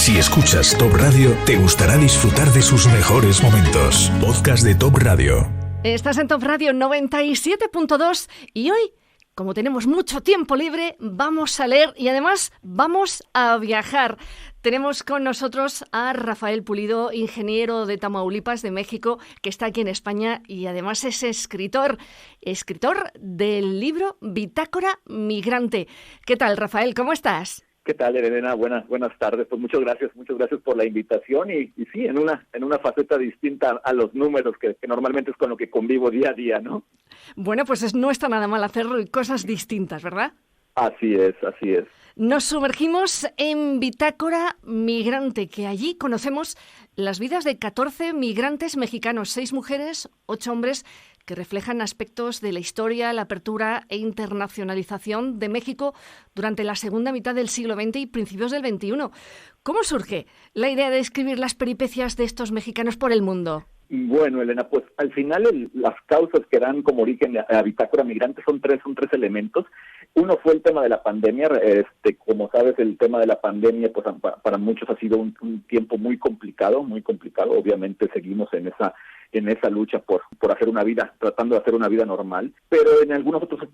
Si escuchas Top Radio, te gustará disfrutar de sus mejores momentos. Podcast de Top Radio. Estás en Top Radio 97.2 y hoy, como tenemos mucho tiempo libre, vamos a leer y además vamos a viajar. Tenemos con nosotros a Rafael Pulido, ingeniero de Tamaulipas, de México, que está aquí en España y además es escritor del libro Bitácora Migrante. ¿Qué tal, Rafael? ¿Cómo estás? ¿Qué tal, Elena? Buenas tardes. Pues muchas gracias por la invitación y sí, en una faceta distinta a los números que normalmente es con lo que convivo día a día, ¿no? Bueno, pues no está nada mal hacer cosas distintas, ¿verdad? Así es. Nos sumergimos en Bitácora Migrante, que allí conocemos las vidas de 14 migrantes mexicanos, 6 mujeres, 8 hombres, que reflejan aspectos de la historia, la apertura e internacionalización de México durante la segunda mitad del siglo XX y principios del XXI. ¿Cómo surge la idea de escribir las peripecias de estos mexicanos por el mundo? Bueno, Elena, pues al final las causas que dan como origen a Bitácora Migrante son tres elementos. Uno fue el tema de la pandemia. Como sabes, el tema de la pandemia pues para muchos ha sido un tiempo muy complicado. Obviamente seguimos en esa lucha por hacer una vida, tratando de hacer una vida normal, pero en algunos otros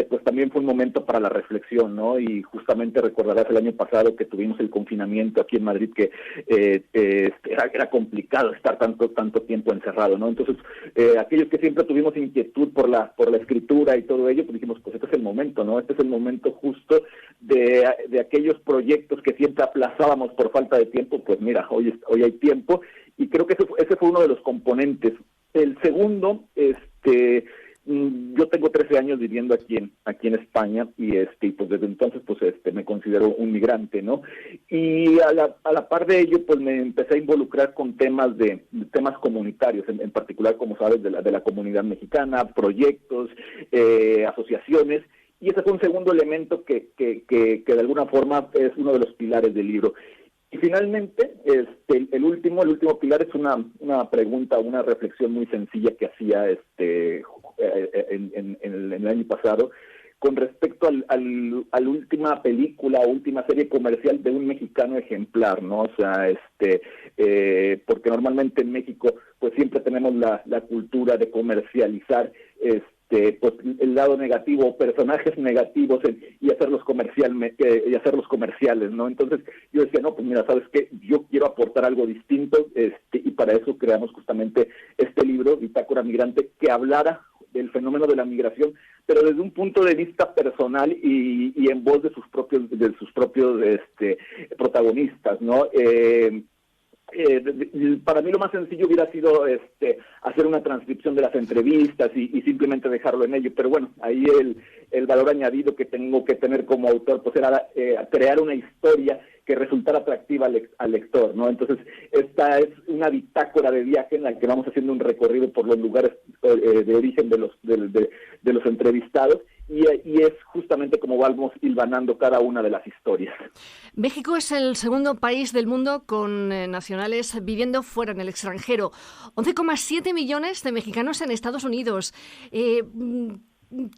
pues también fue un momento para la reflexión, ¿no? Y justamente recordarás el año pasado que tuvimos el confinamiento aquí en Madrid, que era complicado estar tanto tiempo encerrado, ¿no? Entonces, aquellos que siempre tuvimos inquietud por la escritura y todo ello, pues dijimos, pues este es el momento, ¿no? Este es el momento justo de aquellos proyectos que siempre aplazábamos por falta de tiempo. Pues mira, hoy hay tiempo. Y creo que ese fue uno de los componentes. El segundo, yo tengo 13 años viviendo aquí en España y pues desde entonces pues me considero un migrante, ¿no? Y a la par de ello pues me empecé a involucrar con temas comunitarios, en particular, como sabes, de la comunidad mexicana, proyectos, asociaciones. Y ese fue un segundo elemento que de alguna forma es uno de los pilares del libro. Y finalmente, el último pilar es una pregunta, una reflexión muy sencilla que hacía en el año pasado con respecto a la última película, última serie comercial de un mexicano ejemplar, ¿no? O sea, porque normalmente en México pues siempre tenemos la cultura de comercializar pues el lado negativo, personajes negativos y hacerlos comerciales, ¿no? Entonces yo decía, no, pues mira, ¿sabes qué? Yo quiero aportar algo distinto, y para eso creamos justamente este libro, Bitácora Migrante, que hablara del fenómeno de la migración, pero desde un punto de vista personal y en voz de sus propios protagonistas, ¿no? Para mí lo más sencillo hubiera sido hacer una transcripción de las entrevistas y simplemente dejarlo en ello, pero bueno, ahí el valor añadido que tengo que tener como autor pues era crear una historia que resultara atractiva al lector, ¿no? Entonces esta es una bitácora de viaje en la que vamos haciendo un recorrido por los lugares de origen de los entrevistados. Y es justamente como vamos hilvanando cada una de las historias. México es el segundo país del mundo con nacionales viviendo fuera, en el extranjero. 11,7 millones de mexicanos en Estados Unidos.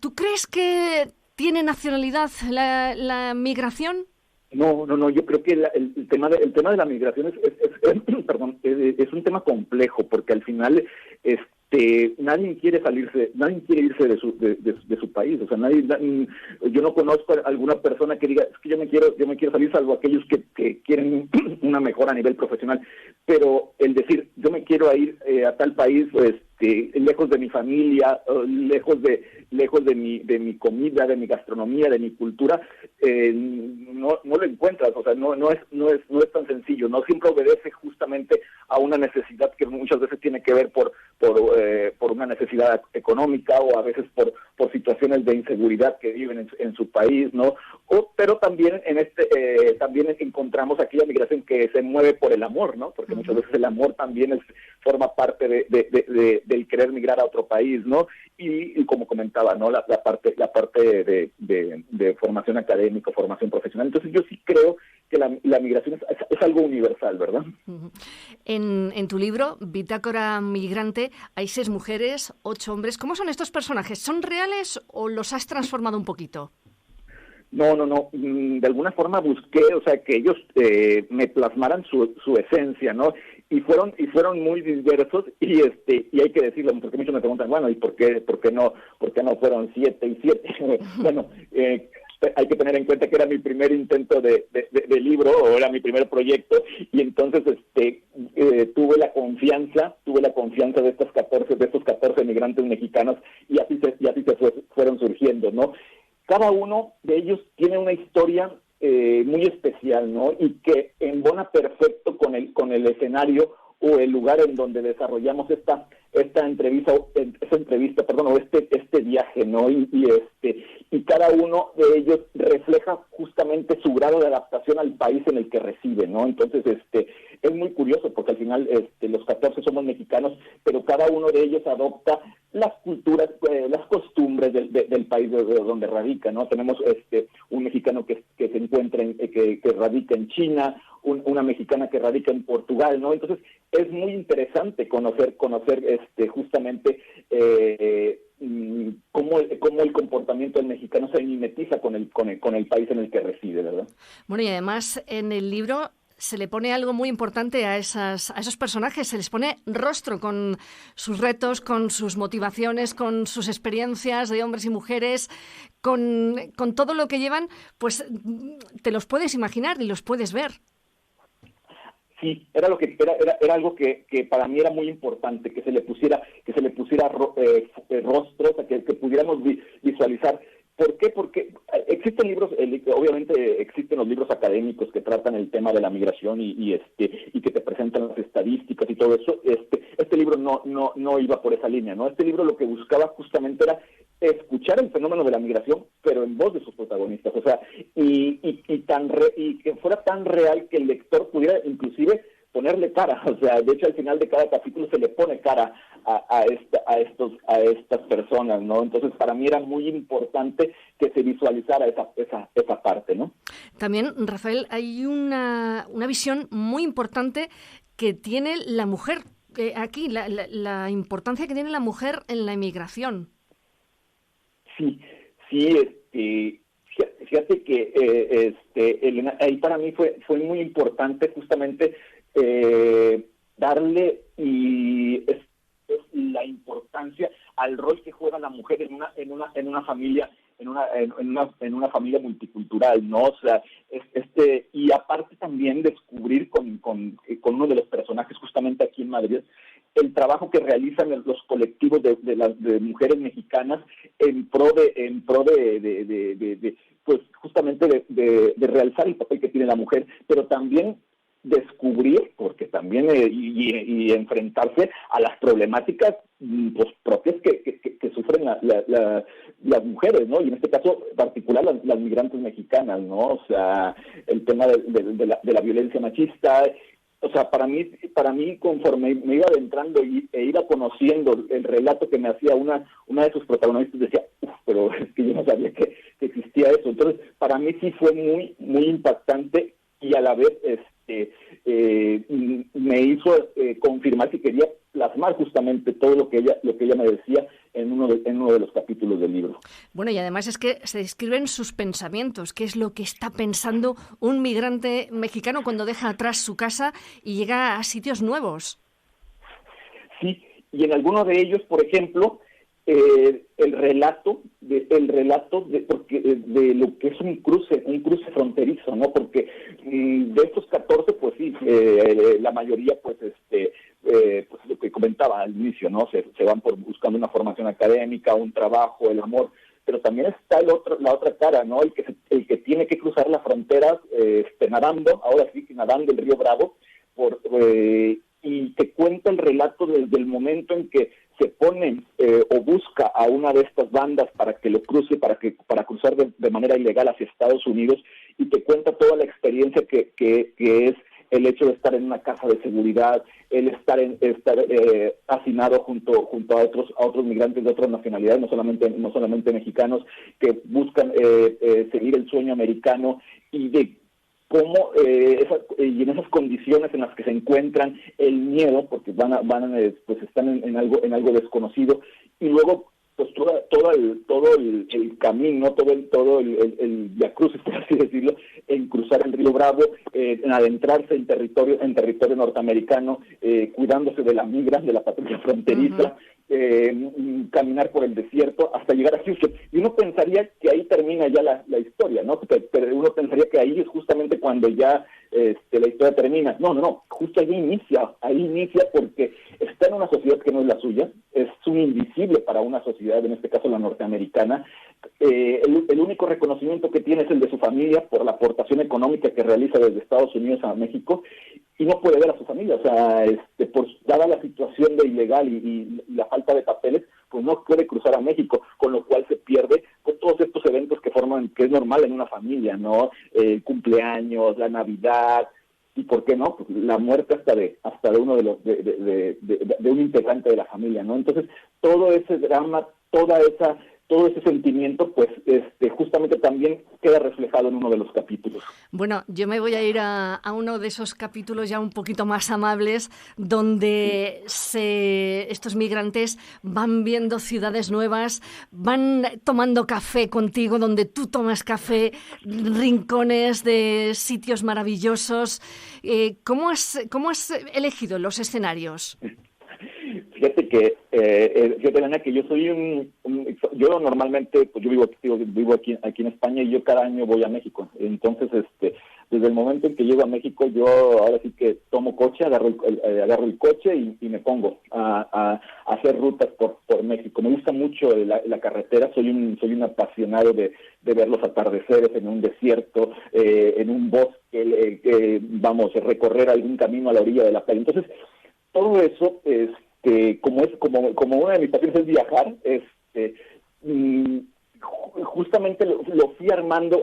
¿Tú crees que tiene nacionalidad la migración? No, yo creo que el tema de la migración es un tema complejo, porque al final nadie quiere irse de su país. O sea, yo no conozco a alguna persona que diga, es que yo me quiero salir, salvo aquellos que quieren una mejora a nivel profesional. Pero el decir, yo me quiero ir a tal país, lejos de mi familia, lejos de mi comida, de mi gastronomía, de mi cultura, no lo encuentras. O sea, no es tan sencillo. No siempre obedece justamente a una necesidad que muchas veces tiene que ver por una necesidad económica, o a veces por situaciones de inseguridad que viven en su país, ¿no? Pero también también encontramos aquella migración que se mueve por el amor, ¿no? Porque muchas veces el amor también forma parte del querer migrar a otro país, ¿no? Y como comentaba, ¿no? La parte de formación académica, formación profesional. Entonces yo sí creo que la migración es algo universal, ¿verdad? En tu libro, Bitácora Migrante, hay 6 mujeres, 8 hombres. ¿Cómo son estos personajes? ¿Son reales o los has transformado un poquito? No. De alguna forma busqué, o sea, que ellos me plasmaran su esencia, ¿no? Y fueron muy diversos y hay que decirlo, porque muchos me preguntan, bueno, ¿y por qué no fueron 7 y 7? Bueno, hay que tener en cuenta que era mi primer intento de libro, o era mi primer proyecto, y entonces tuve la confianza de estos 14 migrantes mexicanos, y así se fueron surgiendo, ¿no? Cada uno de ellos tiene una historia muy especial, ¿no? Y que embona perfecto con el escenario o el lugar en donde desarrollamos esta entrevista, o este viaje, ¿no? Y cada uno de ellos refleja justamente su grado de adaptación al país en el que reside, ¿no? Entonces, es muy curioso porque al final los 14 somos mexicanos, pero cada uno de ellos adopta las culturas, las costumbres del país de donde radica, ¿no? Tenemos un mexicano que se encuentra que radica en China, una mexicana que radica en Portugal, ¿no? Entonces es muy interesante conocer justamente cómo el comportamiento del mexicano se mimetiza con el país en el que reside, ¿verdad? Bueno, y además en el libro se le pone algo muy importante a esos personajes, se les pone rostro con sus retos, con sus motivaciones, con sus experiencias de hombres y mujeres, con todo lo que llevan, pues te los puedes imaginar y los puedes ver. Sí, era algo que para mí era muy importante, que se le pusiera rostro, o sea, que pudiéramos visualizar. ¿Por qué? Porque existen libros, obviamente existen los libros académicos que tratan el tema de la migración y que te presentan las estadísticas y todo eso. Este libro no iba por esa línea, ¿no? Este libro lo que buscaba justamente era escuchar el fenómeno de la migración, pero en voz de sus protagonistas, o sea, y que fuera tan real que el lector pudiera inclusive ponerle cara, o sea, de hecho al final de cada capítulo se le pone cara a estas personas, ¿no? Entonces para mí era muy importante que se visualizara esa parte, ¿no? También, Rafael, hay una visión muy importante que tiene la mujer aquí, la importancia que tiene la mujer en la inmigración. Sí, fíjate que Elena, ahí para mí fue muy importante justamente darle la importancia al rol que juega la mujer en una familia, en una familia multicultural, ¿no? O sea, y aparte también descubrir con uno de los personajes justamente aquí en Madrid el trabajo que realizan los colectivos de mujeres mexicanas en pro de pues justamente de realzar el papel que tiene la mujer, pero también descubrir, porque también y enfrentarse a las problemáticas pues propias que sufren las mujeres, ¿no? Y en este caso particular las migrantes mexicanas, ¿no? O sea, el tema de la violencia machista. O sea, para mí conforme me iba adentrando e iba conociendo el relato que me hacía una de sus protagonistas, decía, pero es que yo no sabía que existía eso. Entonces, para mí sí fue muy, muy impactante y a la vez me hizo confirmar que quería plasmar justamente todo lo que ella me decía en uno de los capítulos del libro. Bueno, y además es que se describen sus pensamientos, qué es lo que está pensando un migrante mexicano cuando deja atrás su casa y llega a sitios nuevos. Sí, y en alguno de ellos, por ejemplo, el relato de lo que es un cruce fronterizo, ¿no? Porque de estos 14, pues sí, la mayoría, pues lo que comentaba al inicio, ¿no? Se van buscando una formación académica, un trabajo, el amor, pero también está la otra cara, ¿no? El que tiene que cruzar la frontera, nadando, ahora sí que nadando el río Bravo, y te cuenta el relato desde el momento en que se pone o busca a una de estas bandas para que lo cruce, para cruzar de manera ilegal hacia Estados Unidos, y te cuenta toda la experiencia que es el hecho de estar en una casa de seguridad, el estar hacinado junto a otros migrantes de otras nacionalidades, no solamente mexicanos, que buscan seguir el sueño americano, y de cómo y en esas condiciones en las que se encuentran, el miedo, porque pues están en algo desconocido, y luego pues todo el camino, todo el viacrucis, por así decirlo, en cruzar el río Bravo, en adentrarse en territorio norteamericano, cuidándose de la migra, de la patrulla fronteriza, caminar por el desierto hasta llegar a Houston. Y uno pensaría que ahí termina ya la historia, ¿no? Pero uno pensaría que ahí es justamente cuando ya la historia termina. No, justo ahí inicia porque está en una sociedad que no es la suya, es un invisible para una sociedad, en este caso la norteamericana. El único reconocimiento que tiene es el de su familia por la aportación económica que realiza desde Estados Unidos a México, y no puede ver a su familia, o sea, dada la situación de ilegal y la falta de papeles, pues no puede cruzar a México, con lo cual se pierde pues todos estos eventos que es normal en una familia, ¿no? Cumpleaños, la Navidad, y por qué no, pues la muerte hasta de uno de un integrante de la familia, ¿no? Entonces, todo ese drama, todo ese sentimiento, pues justamente también queda reflejado en uno de los capítulos. Bueno, yo me voy a ir a uno de esos capítulos ya un poquito más amables, donde estos migrantes van viendo ciudades nuevas, van tomando café contigo, donde tú tomas café, rincones de sitios maravillosos. ¿Cómo has elegido los escenarios? Fíjate que, Elena, que yo soy yo normalmente, pues yo vivo aquí en España, y yo cada año voy a México. Entonces, desde el momento en que llego a México, yo ahora sí que tomo coche, agarro el coche y me pongo a hacer rutas por México. Me gusta mucho la carretera, soy un apasionado de ver los atardeceres en un desierto, en un bosque, recorrer algún camino a la orilla de la playa. Entonces, todo eso como una de mis pasiones es viajar, justamente lo fui armando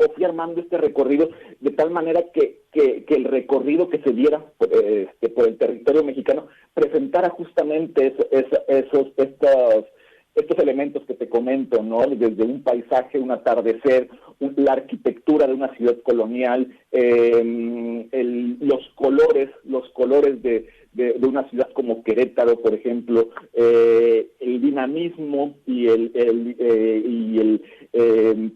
este recorrido de tal manera que el recorrido que se diera por el territorio mexicano presentara justamente estos elementos que te comento, ¿no? Desde un paisaje, un atardecer, la arquitectura de una ciudad colonial, los colores de una ciudad como Querétaro, por ejemplo, el dinamismo y el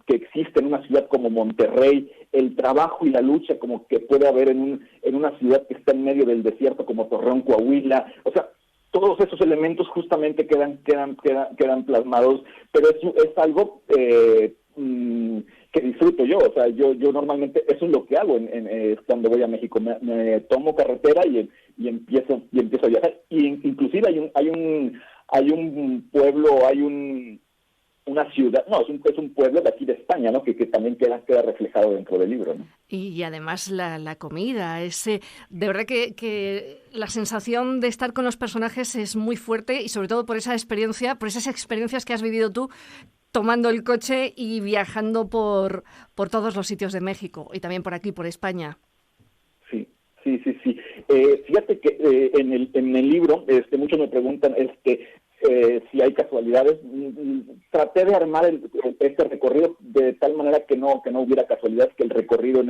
que existe en una ciudad como Monterrey, el trabajo y la lucha como que puede haber en una ciudad que está en medio del desierto como Torreón, Coahuila. O sea, todos esos elementos justamente quedan plasmados, pero es algo que disfruto yo. O sea, yo normalmente eso es lo que hago cuando voy a México. Me tomo carretera y empiezo a viajar. Y inclusive hay un pueblo, una ciudad, no, es un pueblo de aquí de España, ¿no? Que también queda reflejado dentro del libro, ¿no? Y además la comida, de verdad que la sensación de estar con los personajes es muy fuerte, y sobre todo por esas experiencias que has vivido tú tomando el coche y viajando por todos los sitios de México y también por aquí, por España. Sí. Fíjate que en el libro muchos me preguntan si hay casualidades. Traté de armar este recorrido de tal manera que no hubiera casualidades, que el recorrido,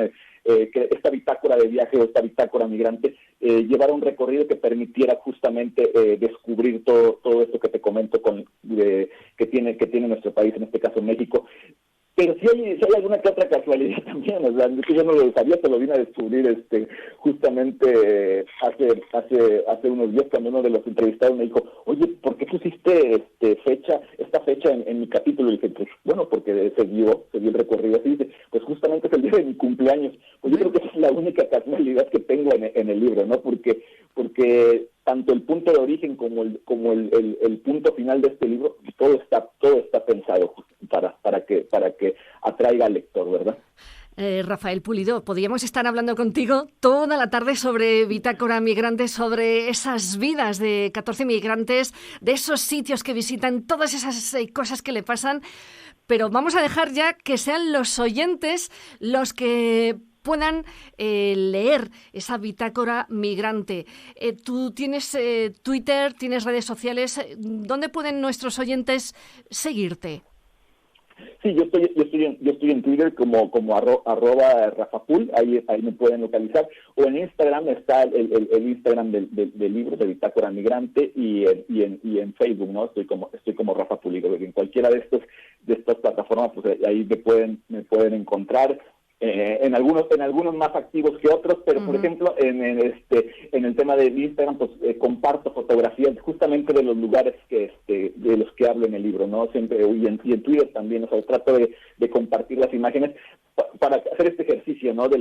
que esta bitácora de viaje o esta bitácora migrante llevara un recorrido que permitiera justamente descubrir todo esto que te comento que tiene nuestro país, en este caso México. Pero si hay alguna que otra casualidad también, o sea, yo no lo sabía, te lo vine a descubrir justamente hace unos días, cuando uno de los entrevistados me dijo, oye, ¿por qué pusiste esta fecha en mi capítulo? Y dije, pues bueno, porque seguí el recorrido así. Dice, pues justamente es el día de mi cumpleaños. Pues yo creo que esa es la única casualidad que tengo en el libro, ¿no? Porque tanto el punto de origen como el punto final de este libro, todo está pensado para que atraiga al lector, ¿verdad? Rafael Pulido, podríamos estar hablando contigo toda la tarde sobre Bitácora Migrante, sobre esas vidas de 14 migrantes, de esos sitios que visitan, todas esas cosas que le pasan, pero vamos a dejar ya que sean los oyentes los que puedan leer esa Bitácora Migrante. Tú tienes Twitter, tienes redes sociales. ¿Dónde pueden nuestros oyentes seguirte? Sí, yo estoy en Twitter como arroba Rafapul, ahí me pueden localizar, o en Instagram está el Instagram del libro de Bitácora Migrante, y en Facebook, ¿no? Estoy como Rafa Pulido. En cualquiera de estas plataformas, pues ahí me pueden encontrar. En algunos más activos que otros, pero por ejemplo en el tema de Instagram, pues comparto fotografías justamente de los lugares de los que hablo en el libro, ¿no? Siempre, y en Twitter también, o sea, trato de compartir las imágenes para hacer este ejercicio, ¿no? De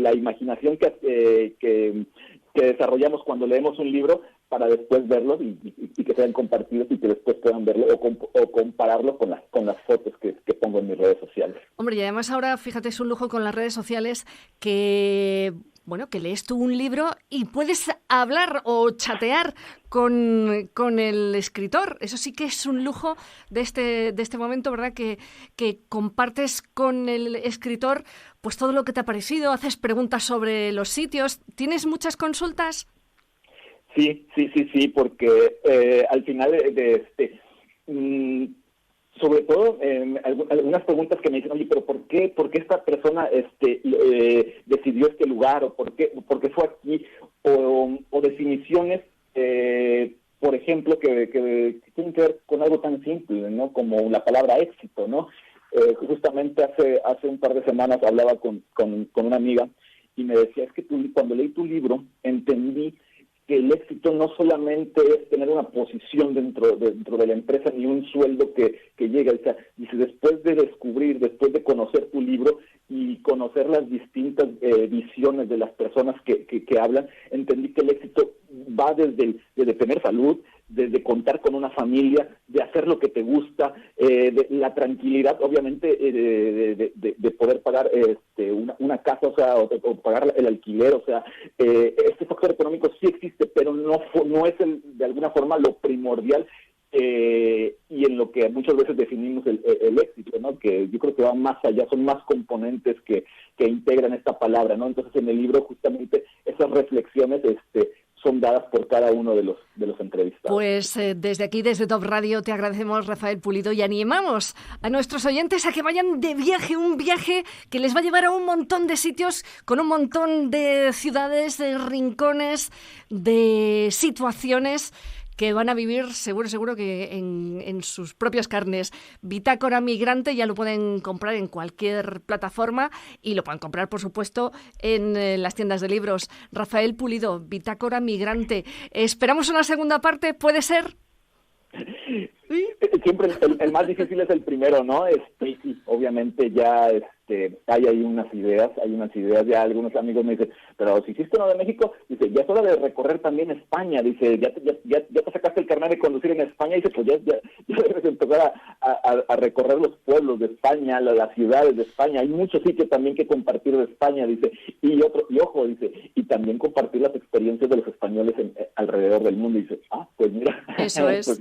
la imaginación que desarrollamos cuando leemos un libro, para después verlos y que sean compartidos y que después puedan verlo o compararlo con las fotos que pongo en mis redes sociales. Hombre, y además ahora, fíjate, es un lujo con las redes sociales que lees tú un libro y puedes hablar o chatear con el escritor. Eso sí que es un lujo de este momento, ¿verdad? Que compartes con el escritor pues todo lo que te ha parecido, haces preguntas sobre los sitios. ¿Tienes muchas consultas? Sí, porque al final sobre todo algunas preguntas que me dicen, oye, pero ¿por qué esta persona decidió este lugar, o por qué fue aquí, o definiciones, por ejemplo, que tienen que ver con algo tan simple, ¿no? Como la palabra éxito, ¿no? Justamente hace un par de semanas hablaba con una amiga y me decía, es que cuando leí tu libro entendí que el éxito no solamente es tener una posición dentro de la empresa, ni un sueldo que llega. O sea, dice, después de conocer tu libro y conocer las distintas visiones de las personas que hablan, entendí que el éxito va desde tener salud, desde contar con una familia, de hacer lo que te gusta, de la tranquilidad, obviamente, de poder pagar una casa, o sea, o pagar el alquiler. O sea, este factor económico sí existe, pero no es de alguna forma lo primordial, y en lo que muchas veces definimos el éxito, ¿no? Que yo creo que va más allá, son más componentes que integran esta palabra, ¿no? Entonces, en el libro, justamente, esas reflexiones son dadas por cada uno de los entrevistados. Pues desde aquí, desde Top Radio, te agradecemos, Rafael Pulido, y animamos a nuestros oyentes a que vayan de viaje, un viaje que les va a llevar a un montón de sitios, con un montón de ciudades, de rincones, de situaciones que van a vivir seguro que en sus propias carnes. Bitácora Migrante ya lo pueden comprar en cualquier plataforma y lo pueden comprar, por supuesto, en las tiendas de libros. Rafael Pulido, Bitácora Migrante. Esperamos una segunda parte, ¿puede ser? ¿Sí? Siempre el más difícil es el primero, ¿no? Sí, obviamente ya hay ahí unas ideas, ya algunos amigos me dicen, pero si hiciste uno de México, dice, ya es hora de recorrer también España, dice, ya te sacaste el carnet de conducir en España, dice, pues ya debes empezar a recorrer los pueblos de España, las ciudades de España, hay muchos sitios también que compartir de España, dice, y ojo, dice, y también compartir las experiencias de los españoles alrededor del mundo, dice, pues mira, eso es.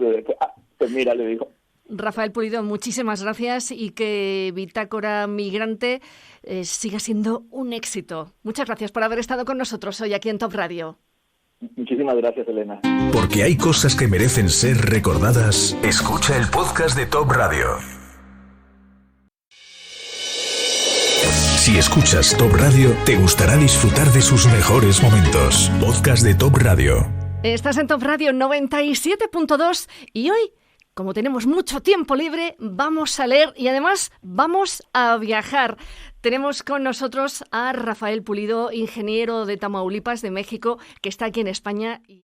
pues mira, le digo. Rafael Pulido, muchísimas gracias y que Bitácora Migrante siga siendo un éxito. Muchas gracias por haber estado con nosotros hoy aquí en Top Radio. Muchísimas gracias, Elena. Porque hay cosas que merecen ser recordadas. Escucha el podcast de Top Radio. Si escuchas Top Radio, te gustará disfrutar de sus mejores momentos. Podcast de Top Radio. Estás en Top Radio 97.2 y hoy, como tenemos mucho tiempo libre, vamos a leer y además vamos a viajar. Tenemos con nosotros a Rafael Pulido, ingeniero de Tamaulipas, de México, que está aquí en España.